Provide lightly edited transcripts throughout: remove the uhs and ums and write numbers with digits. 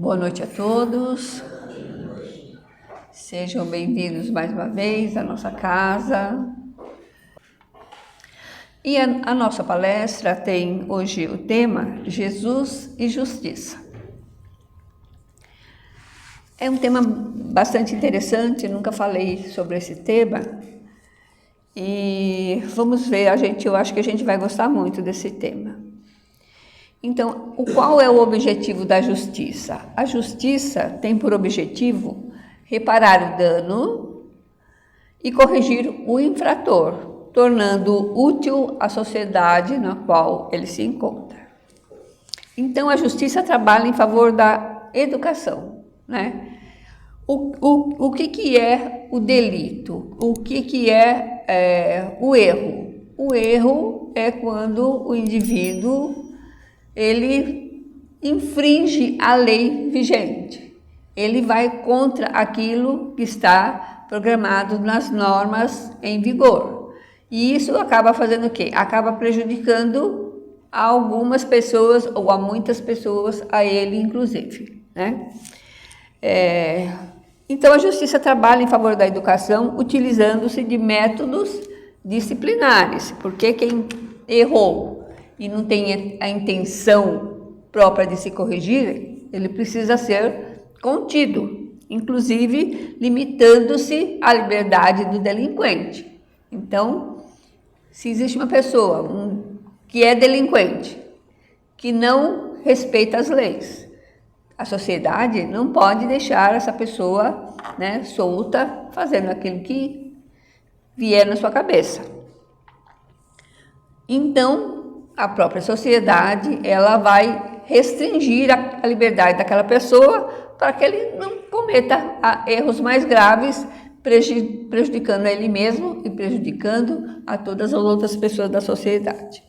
Boa noite a todos. Sejam bem-vindos mais uma vez à nossa casa. E a nossa palestra tem hoje o tema Jesus e Justiça. É um tema bastante interessante, nunca falei sobre esse tema. E vamos ver, eu acho que a gente vai gostar muito desse tema. Então, qual é o objetivo da justiça? A justiça tem por objetivo reparar o dano e corrigir o infrator, tornando útil a sociedade na qual ele se encontra. Então, a justiça trabalha em favor da educação, né? O que é o delito? O que é o erro? O erro é quando o indivíduo ele infringe a lei vigente. Ele vai contra aquilo que está programado nas normas em vigor. E isso acaba fazendo o quê? Acaba prejudicando a algumas pessoas, ou a muitas pessoas, a ele inclusive, né? Então, a justiça trabalha em favor da educação utilizando-se de métodos disciplinares, porque quem errou e não tem a intenção própria de se corrigir, ele precisa ser contido, inclusive limitando-se à liberdade do delinquente. Então, se existe uma pessoa que é delinquente, que não respeita as leis, a sociedade não pode deixar essa pessoa, né, solta, fazendo aquilo que vier na sua cabeça. Então, a própria sociedade, ela vai restringir a liberdade daquela pessoa para que ele não cometa erros mais graves, prejudicando a ele mesmo e prejudicando a todas as outras pessoas da sociedade.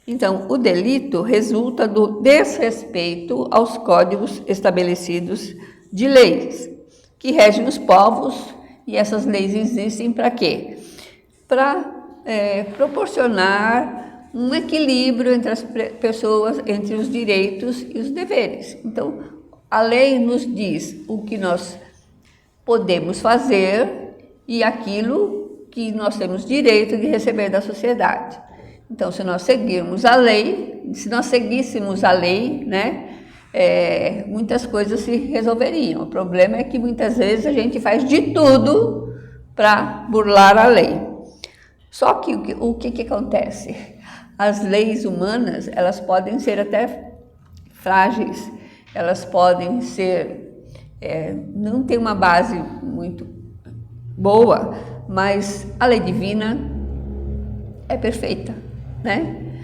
Então, o delito resulta do desrespeito aos códigos estabelecidos de leis, que regem os povos, e essas leis existem para quê? Para proporcionar um equilíbrio entre as pessoas, entre os direitos e os deveres. Então, a lei nos diz o que nós podemos fazer e aquilo que nós temos direito de receber da sociedade. Então, se nós seguíssemos a lei, né, muitas coisas se resolveriam. O problema é que muitas vezes a gente faz de tudo para burlar a lei. Só que o que acontece? As leis humanas, elas podem ser até frágeis, elas podem ser, não ter uma base muito boa, mas a lei divina é perfeita, né?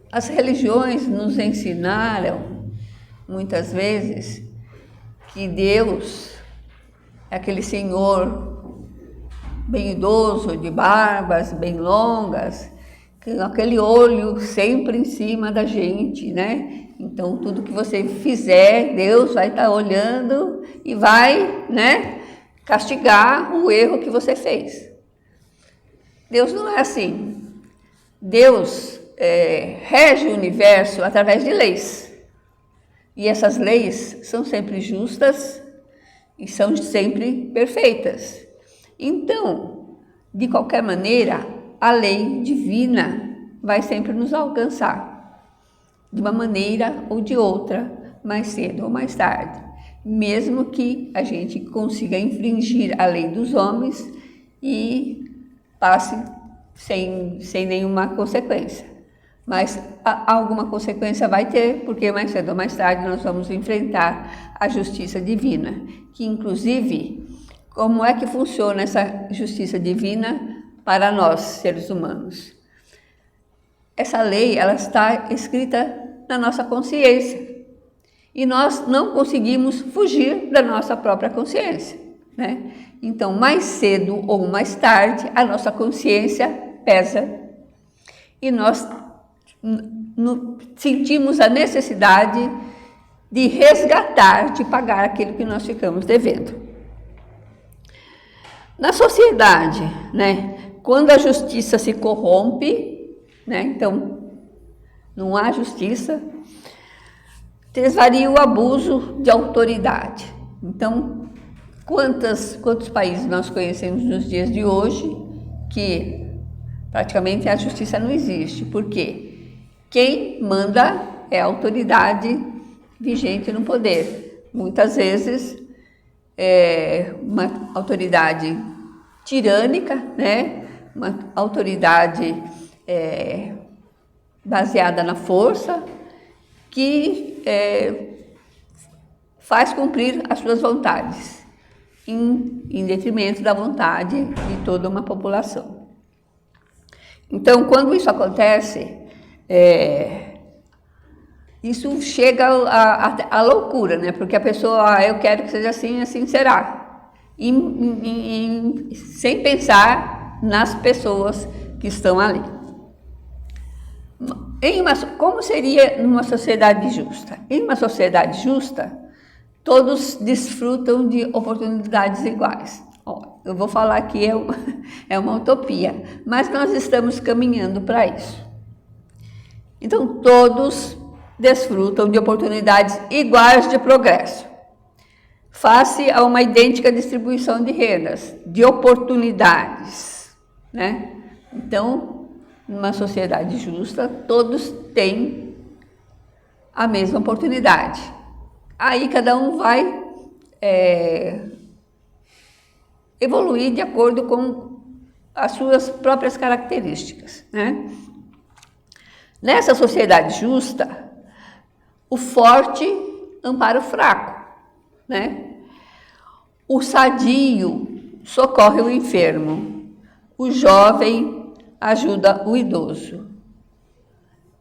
As religiões nos ensinaram, muitas vezes, que Deus é aquele Senhor bem idoso, de barbas bem longas, com aquele olho sempre em cima da gente, né? Então, tudo que você fizer, Deus vai estar olhando e vai, né, castigar o erro que você fez. Deus não é assim. Deus rege o universo através de leis. E essas leis são sempre justas e são sempre perfeitas. Então, de qualquer maneira, a lei divina vai sempre nos alcançar, de uma maneira ou de outra, mais cedo ou mais tarde, mesmo que a gente consiga infringir a lei dos homens e passe sem nenhuma consequência. Mas alguma consequência vai ter, porque mais cedo ou mais tarde nós vamos enfrentar a justiça divina, que inclusive, como é que funciona essa justiça divina para nós, seres humanos? Essa lei, ela está escrita na nossa consciência. E nós não conseguimos fugir da nossa própria consciência, né? Então, mais cedo ou mais tarde, a nossa consciência pesa. E nós sentimos a necessidade de resgatar, de pagar aquilo que nós ficamos devendo. Na sociedade, né, quando a justiça se corrompe, né, então não há justiça, Travaria o abuso de autoridade. Então, quantos países nós conhecemos nos dias de hoje que praticamente a justiça não existe? Por quê? Quem manda é a autoridade vigente no poder. Muitas vezes é uma autoridade tirânica, né? Uma autoridade baseada na força, que faz cumprir as suas vontades, em detrimento da vontade de toda uma população. Então, quando isso acontece, isso chega à loucura, né? Porque a pessoa, eu quero que seja assim, assim será. Sem pensar nas pessoas que estão ali. Como seria numa sociedade justa? Em uma sociedade justa, todos desfrutam de oportunidades iguais. Eu vou falar que é uma utopia, mas nós estamos caminhando para isso. Então, todos desfrutam de oportunidades iguais de progresso, face a uma idêntica distribuição de rendas, de oportunidades, né? Então, numa sociedade justa, todos têm a mesma oportunidade. Aí cada um vai evoluir de acordo com as suas próprias características, né? Nessa sociedade justa, o forte ampara o fraco, né? O sadio socorre o enfermo, o jovem ajuda o idoso.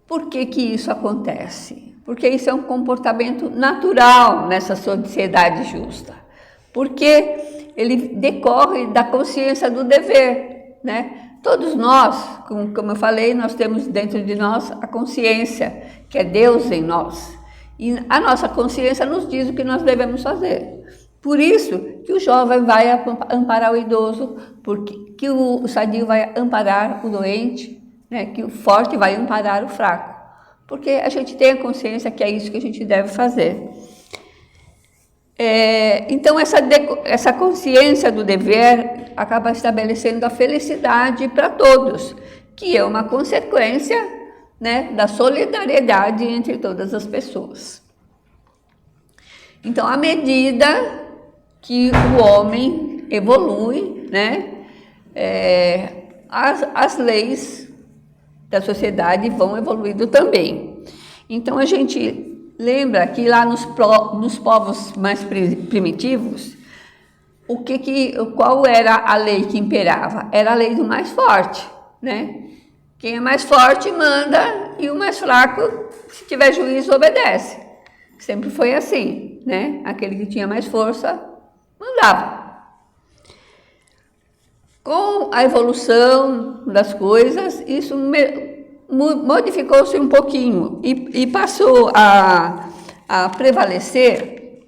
Por que isso acontece? Porque isso é um comportamento natural nessa sociedade justa. Porque ele decorre da consciência do dever, né? Todos nós, como eu falei, nós temos dentro de nós a consciência, que é Deus em nós. E a nossa consciência nos diz o que nós devemos fazer. Por isso que o jovem vai amparar o idoso, que o sadio vai amparar o doente, né? Que o forte vai amparar o fraco. Porque a gente tem a consciência que é isso que a gente deve fazer. Então, essa consciência do dever acaba estabelecendo a felicidade para todos, que é uma consequência, né, da solidariedade entre todas as pessoas. Então, à medida que o homem evolui, né, as leis da sociedade vão evoluindo também. Então, a gente lembra que lá nos povos mais primitivos, qual era a lei que imperava? Era a lei do mais forte, né? Quem é mais forte manda e o mais fraco, se tiver juízo, obedece. Sempre foi assim, né? Aquele que tinha mais força, mandava. Com a evolução das coisas, isso modificou-se um pouquinho e passou a prevalecer,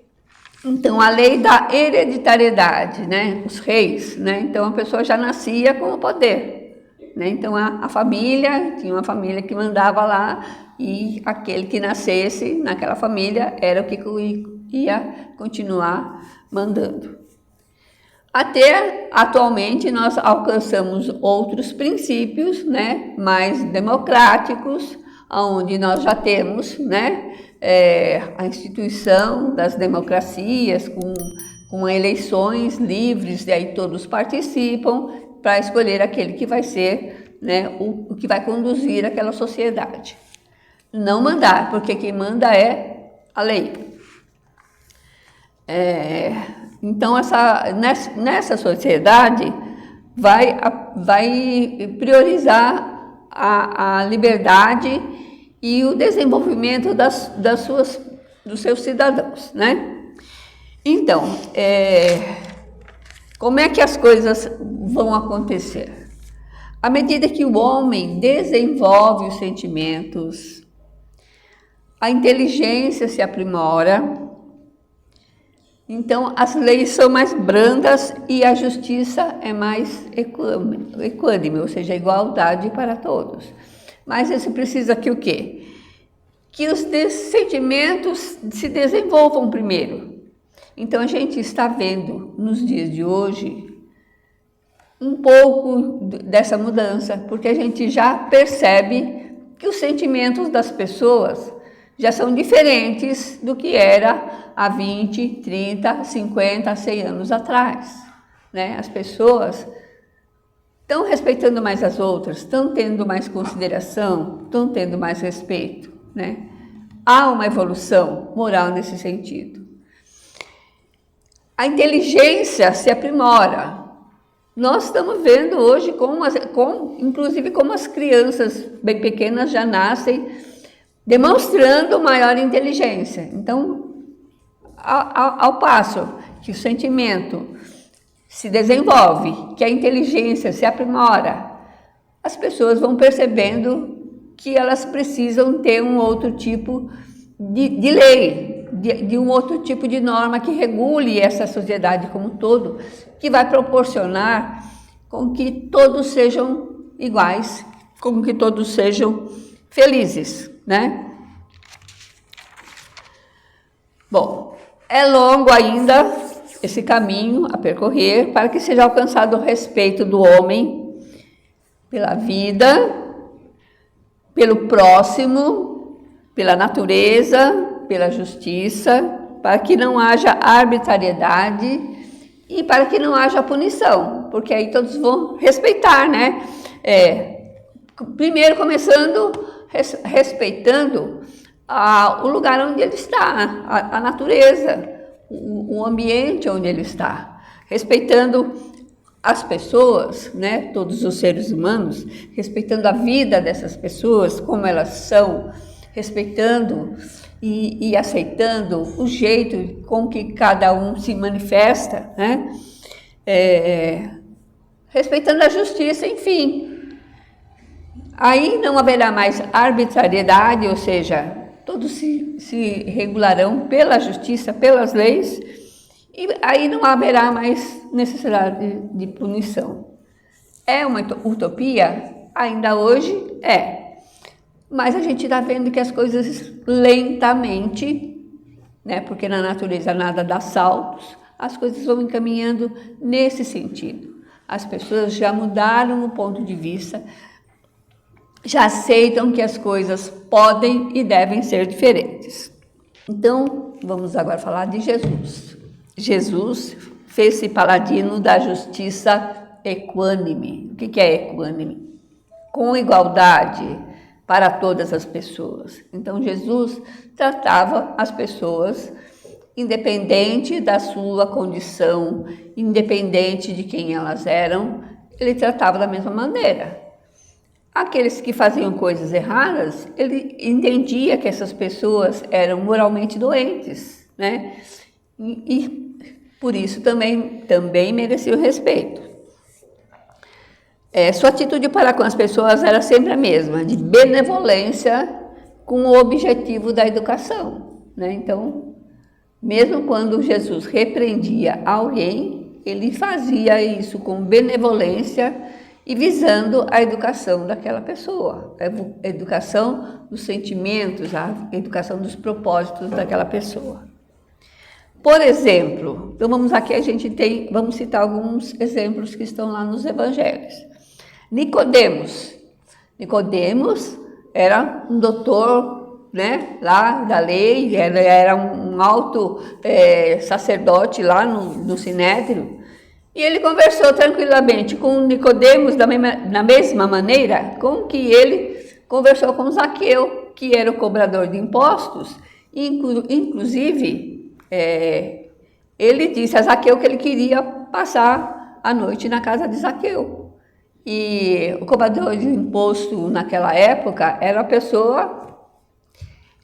então, a lei da hereditariedade, né? Os reis, né? Então, a pessoa já nascia com o poder, né? Então, a família, tinha uma família que mandava lá e aquele que nascesse naquela família era o que ia continuar mandando. Até atualmente nós alcançamos outros princípios, né, mais democráticos, onde nós já temos, né, a instituição das democracias com eleições livres, e aí todos participam para escolher aquele que vai ser, né, o que vai conduzir aquela sociedade. Não mandar, porque quem manda é a lei. Então, nessa sociedade, vai priorizar a liberdade e o desenvolvimento dos seus cidadãos, né? Então, como é que as coisas vão acontecer? À medida que o homem desenvolve os sentimentos, a inteligência se aprimora, então, as leis são mais brandas e a justiça é mais equânime, ou seja, igualdade para todos. Mas isso precisa que o quê? que os sentimentos se desenvolvam primeiro. Então a gente está vendo nos dias de hoje um pouco dessa mudança, porque a gente já percebe que os sentimentos das pessoas já são diferentes do que era há 20, 30, 50, 100 anos atrás, né? As pessoas estão respeitando mais as outras, estão tendo mais consideração, estão tendo mais respeito, né? Há uma evolução moral nesse sentido. A inteligência se aprimora. Nós estamos vendo hoje, inclusive como as crianças bem pequenas já nascem demonstrando maior inteligência. Então, ao passo que o sentimento se desenvolve, que a inteligência se aprimora, as pessoas vão percebendo que elas precisam ter um outro tipo de lei, de um outro tipo de norma que regule essa sociedade como um todo, que vai proporcionar com que todos sejam iguais, com que todos sejam felizes, né? Bom, é longo ainda esse caminho a percorrer para que seja alcançado o respeito do homem pela vida, pelo próximo, pela natureza, pela justiça, para que não haja arbitrariedade e para que não haja punição, porque aí todos vão respeitar, né? Primeiro começando respeitando o lugar onde ele está, a natureza, o ambiente onde ele está, respeitando as pessoas, né? Todos os seres humanos, respeitando a vida dessas pessoas, como elas são, respeitando e aceitando o jeito com que cada um se manifesta, né? Respeitando a justiça, enfim. Aí não haverá mais arbitrariedade, ou seja, todos se regularão pela justiça, pelas leis, e aí não haverá mais necessidade de punição. É uma utopia? Ainda hoje é. Mas a gente está vendo que as coisas lentamente, né, porque na natureza nada dá saltos, as coisas vão encaminhando nesse sentido. As pessoas já mudaram o ponto de vista, já aceitam que as coisas podem e devem ser diferentes. Então, vamos agora falar de Jesus. Jesus fez-se paladino da justiça equânime. O que é equânime? Com igualdade para todas as pessoas. Então, Jesus tratava as pessoas independente da sua condição, independente de quem elas eram, ele tratava da mesma maneira. Aqueles que faziam coisas erradas, ele entendia que essas pessoas eram moralmente doentes, né? E por isso também merecia o respeito. Sua atitude para com as pessoas era sempre a mesma, de benevolência com o objetivo da educação, né? Então, mesmo quando Jesus repreendia alguém, ele fazia isso com benevolência e visando a educação daquela pessoa, a educação dos sentimentos, a educação dos propósitos daquela pessoa. Por exemplo, então vamos citar alguns exemplos que estão lá nos evangelhos. Nicodemos era um doutor, né, lá da lei, era um alto sacerdote lá no Sinédrio, e ele conversou tranquilamente com Nicodemos da mesma maneira com que ele conversou com Zaqueu, que era o cobrador de impostos, inclusive ele disse a Zaqueu que ele queria passar a noite na casa de Zaqueu. E o cobrador de imposto naquela época era a pessoa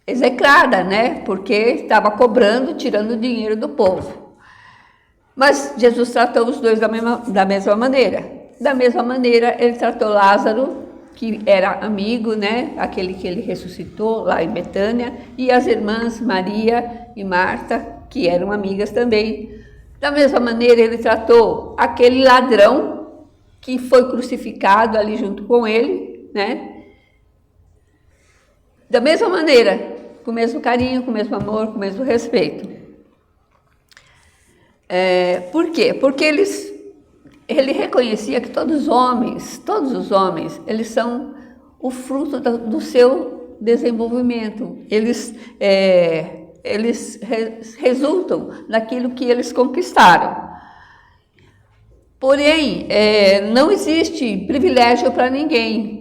execrada, né? Porque estava cobrando, tirando o dinheiro do povo. Mas Jesus tratou os dois da mesma maneira. Da mesma maneira, ele tratou Lázaro, que era amigo, né? Aquele que ele ressuscitou lá em Betânia, e as irmãs Maria e Marta, que eram amigas também. Da mesma maneira, ele tratou aquele ladrão que foi crucificado ali junto com ele, né? Da mesma maneira, com o mesmo carinho, com o mesmo amor, com o mesmo respeito. Por quê? Porque ele reconhecia que todos os homens, eles são o fruto do seu desenvolvimento. Eles resultam daquilo que eles conquistaram. Porém, não existe privilégio para ninguém.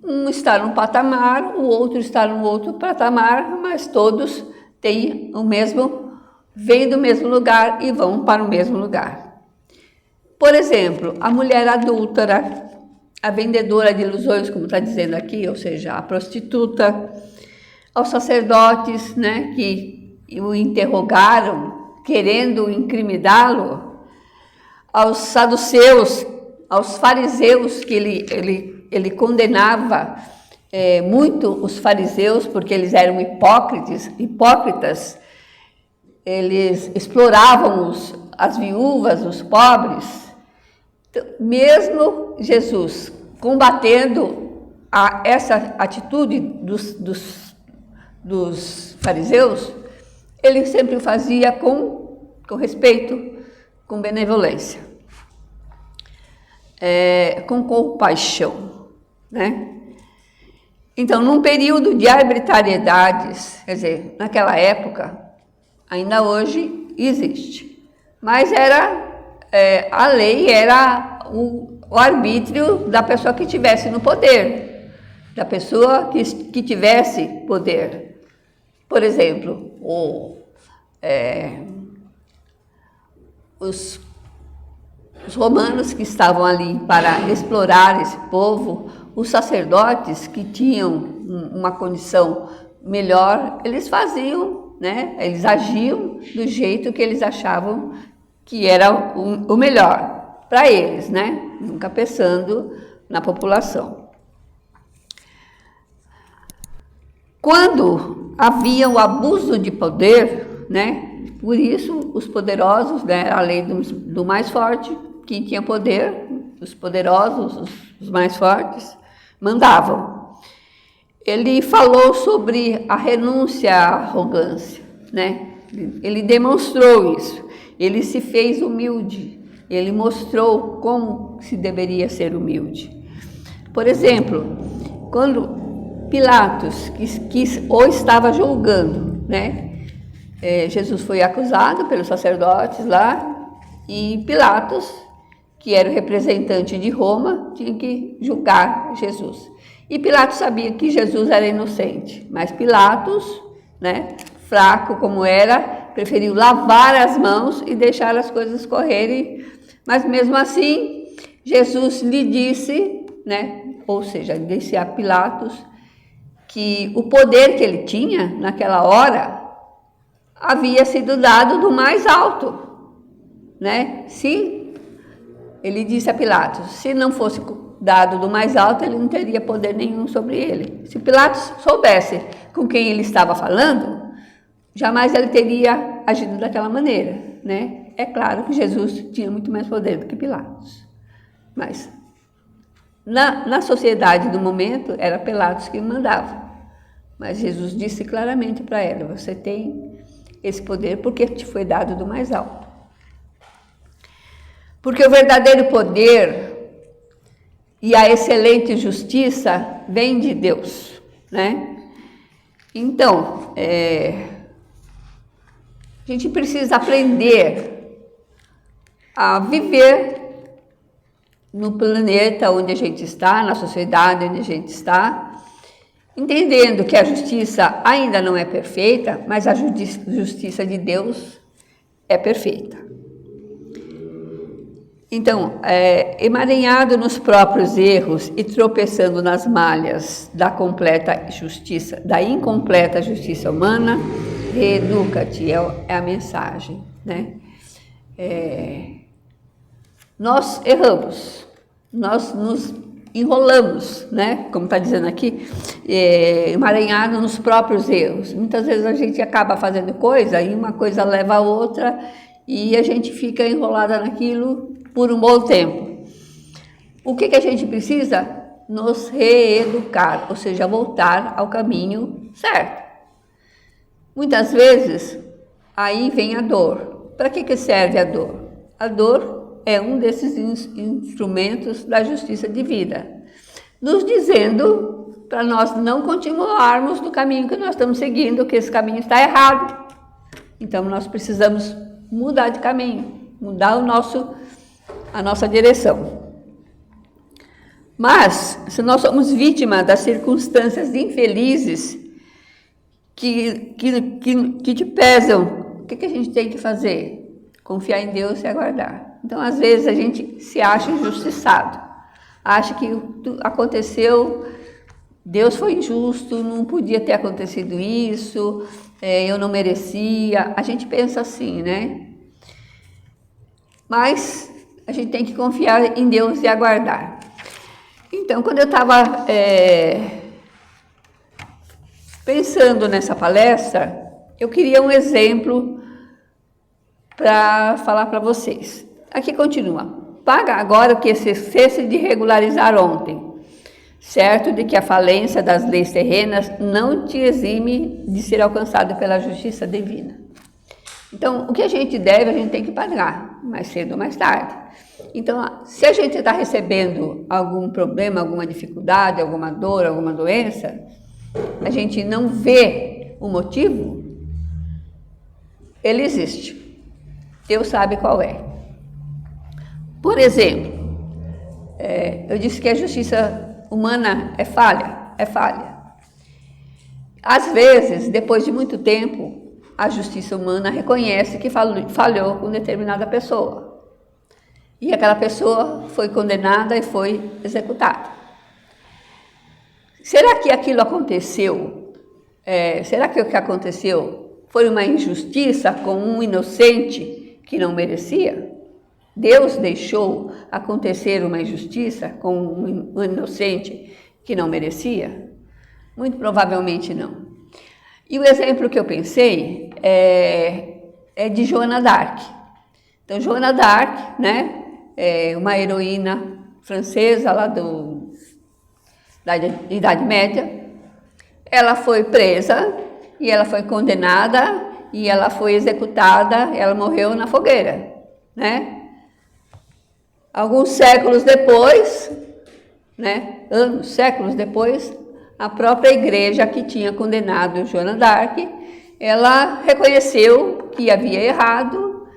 Um está num patamar, o outro está num outro patamar, mas todos têm vêm do mesmo lugar e vão para o mesmo lugar. Por exemplo, a mulher adúltera, a vendedora de ilusões, como está dizendo aqui, ou seja, a prostituta, aos sacerdotes, né, que o interrogaram, querendo incriminá-lo, aos saduceus, aos fariseus, que ele condenava muito os fariseus, porque eles eram hipócritas, eles exploravam as viúvas, os pobres. Então, mesmo Jesus combatendo essa atitude dos fariseus, ele sempre o fazia com respeito, com benevolência, com compaixão, né? Então, num período de arbitrariedades, quer dizer, naquela época, ainda hoje existe, mas a lei era o arbítrio da pessoa que estivesse no poder, da pessoa que tivesse poder. Por exemplo, os romanos que estavam ali para explorar esse povo, os sacerdotes que tinham uma condição melhor, eles faziam, né? Eles agiam do jeito que eles achavam que era o melhor para eles, né? Nunca pensando na população. Quando havia o abuso de poder, né? Por isso, os poderosos, né, a lei do mais forte, quem tinha poder, os poderosos, os mais fortes, mandavam. Ele falou sobre a renúncia à arrogância, né? Ele demonstrou isso. Ele se fez humilde. Ele mostrou como se deveria ser humilde. Por exemplo, quando Pilatos ou estava julgando, né? Jesus foi acusado pelos sacerdotes lá e Pilatos, que era o representante de Roma, tinha que julgar Jesus. E Pilatos sabia que Jesus era inocente, mas Pilatos, né, fraco como era, preferiu lavar as mãos e deixar as coisas correrem. Mas mesmo assim, Jesus lhe disse, né, ou seja, disse a Pilatos que o poder que ele tinha naquela hora havia sido dado do mais alto, né? Ele disse a Pilatos, se não fosse dado do mais alto, ele não teria poder nenhum sobre ele. Se Pilatos soubesse com quem ele estava falando, jamais ele teria agido daquela maneira, né? É claro que Jesus tinha muito mais poder do que Pilatos, mas na sociedade do momento era Pilatos que mandava. Mas Jesus disse claramente para ela, você tem esse poder porque te foi dado do mais alto. Porque o verdadeiro poder e a excelente justiça vem de Deus, né? Então, a gente precisa aprender a viver no planeta onde a gente está, na sociedade onde a gente está, entendendo que a justiça ainda não é perfeita, mas a justiça de Deus é perfeita. Então, emaranhado nos próprios erros e tropeçando nas malhas da incompleta justiça humana, reeduca-te, é a mensagem, né? Nós erramos, nós nos enrolamos, né? Como está dizendo aqui, emaranhado nos próprios erros. Muitas vezes a gente acaba fazendo coisa e uma coisa leva a outra e a gente fica enrolada naquilo por um bom tempo. O que a gente precisa? Nos reeducar, ou seja, voltar ao caminho certo. Muitas vezes, aí vem a dor. Para que serve a dor? A dor é um desses instrumentos da justiça divina, nos dizendo para nós não continuarmos no caminho que nós estamos seguindo, que esse caminho está errado. Então, nós precisamos mudar de caminho, mudar a nossa direção. Mas, se nós somos vítimas das circunstâncias infelizes que te pesam, o que a gente tem que fazer? Confiar em Deus e aguardar. Então, às vezes, a gente se acha injustiçado, acha que aconteceu, Deus foi injusto, não podia ter acontecido isso, eu não merecia. A gente pensa assim, né? Mas a gente tem que confiar em Deus e aguardar. Então, quando eu estava pensando nessa palestra, eu queria um exemplo para falar para vocês. Aqui continua. Paga agora o que esquecesse de regularizar ontem, certo de que a falência das leis terrenas não te exime de ser alcançado pela justiça divina. Então, o que a gente deve, a gente tem que pagar, mais cedo ou mais tarde. Então, se a gente está recebendo algum problema, alguma dificuldade, alguma dor, alguma doença, a gente não vê o motivo, ele existe. Deus sabe qual é. Por exemplo, eu disse que a justiça humana é falha. É falha. Às vezes, depois de muito tempo, a justiça humana reconhece que falhou com determinada pessoa. E aquela pessoa foi condenada e foi executada. Será que aquilo aconteceu? Será que o que aconteceu foi uma injustiça com um inocente que não merecia? Deus deixou acontecer uma injustiça com um inocente que não merecia? Muito provavelmente não. E o exemplo que eu pensei é de Joana d'Arc. Então, Joana d'Arc, né, é uma heroína francesa lá da Idade Média. Ela foi presa e ela foi condenada e ela foi executada, ela morreu na fogueira, né? Alguns séculos depois, né, séculos depois, a própria igreja que tinha condenado Joana d'Arc, ela reconheceu que havia errado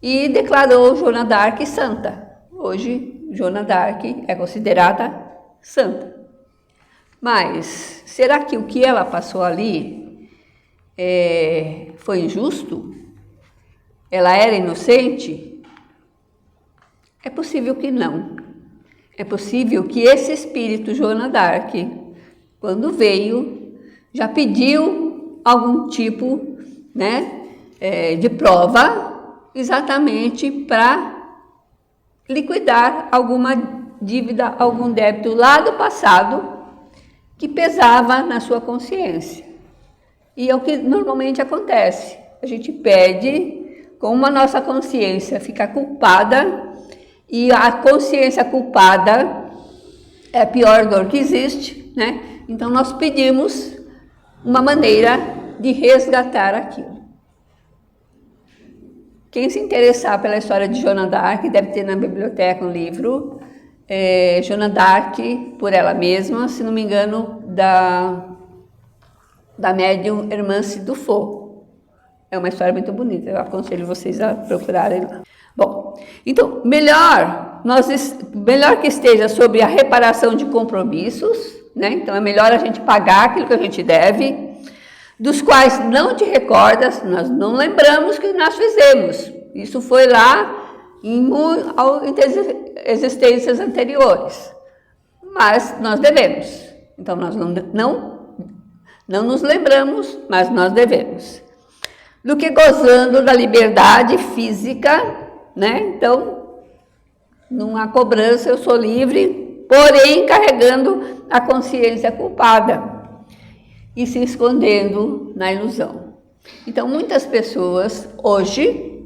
e declarou Joana d'Arc santa. Hoje, Joana d'Arc é considerada santa. Mas, será que o que ela passou ali foi injusto? Ela era inocente? É possível que não. É possível que esse espírito Joana d'Arc, quando veio, já pediu algum tipo, né, de prova, exatamente para liquidar alguma dívida, algum débito lá do passado que pesava na sua consciência. E é o que normalmente acontece. A gente pede, como a nossa consciência fica culpada, e a consciência culpada é a pior dor que existe, né? Então, nós pedimos uma maneira de resgatar aquilo. Quem se interessar pela história de Joana d'Arc, deve ter na biblioteca um livro, Joana d'Arc, por ela mesma, se não me engano, da médium Hermance Dufault. É uma história muito bonita, eu aconselho vocês a procurarem lá. Bom, então, melhor que esteja sobre a reparação de compromissos, né? Então, é melhor a gente pagar aquilo que a gente deve, dos quais não te recordas, nós não lembramos que nós fizemos. Isso foi lá em existências anteriores, mas nós devemos. Então, nós não nos lembramos, mas nós devemos. Do que gozando da liberdade física, né? Então, não há cobrança, eu sou livre, porém carregando a consciência culpada e se escondendo na ilusão. Então, muitas pessoas hoje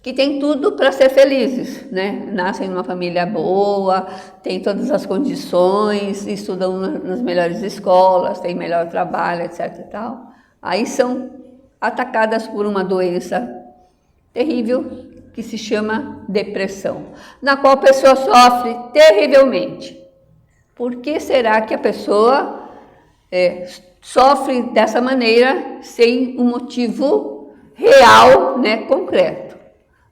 que têm tudo para ser felizes, né? Nascem numa família boa, têm todas as condições, estudam nas melhores escolas, têm melhor trabalho, etc. e tal, aí são atacadas por uma doença terrível que se chama depressão, na qual a pessoa sofre terrivelmente. Por que será que a pessoa sofre dessa maneira sem um motivo real, né, concreto?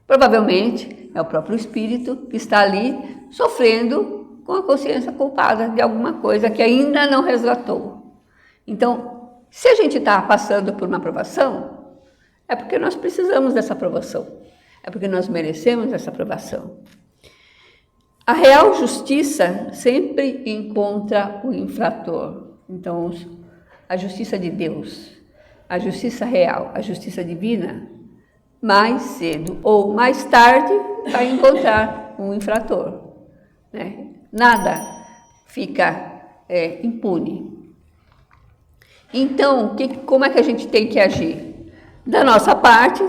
Provavelmente é o próprio espírito que está ali sofrendo com a consciência culpada de alguma coisa que ainda não resgatou. Então, se a gente está passando por uma aprovação, é porque nós precisamos dessa aprovação, é porque nós merecemos essa aprovação. A real justiça sempre encontra o infrator. Então, a justiça de Deus, a justiça real, a justiça divina, mais cedo ou mais tarde vai encontrar um infrator, né? Nada fica impune. Então, como é que a gente tem que agir? Da nossa parte,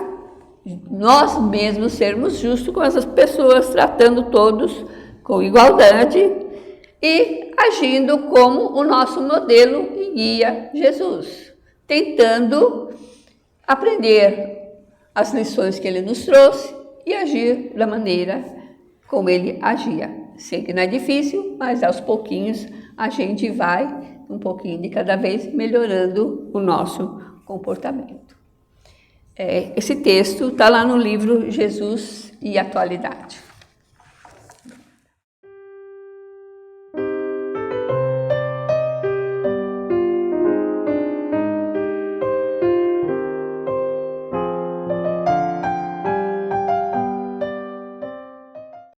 nós mesmos sermos justos com essas pessoas, tratando todos com igualdade e agindo como o nosso modelo e guia Jesus, tentando aprender as lições que ele nos trouxe e agir da maneira como ele agia. Sei que não é difícil, mas aos pouquinhos a gente vai, um pouquinho de cada vez, melhorando o nosso comportamento. Esse texto está lá no livro Jesus e Atualidade.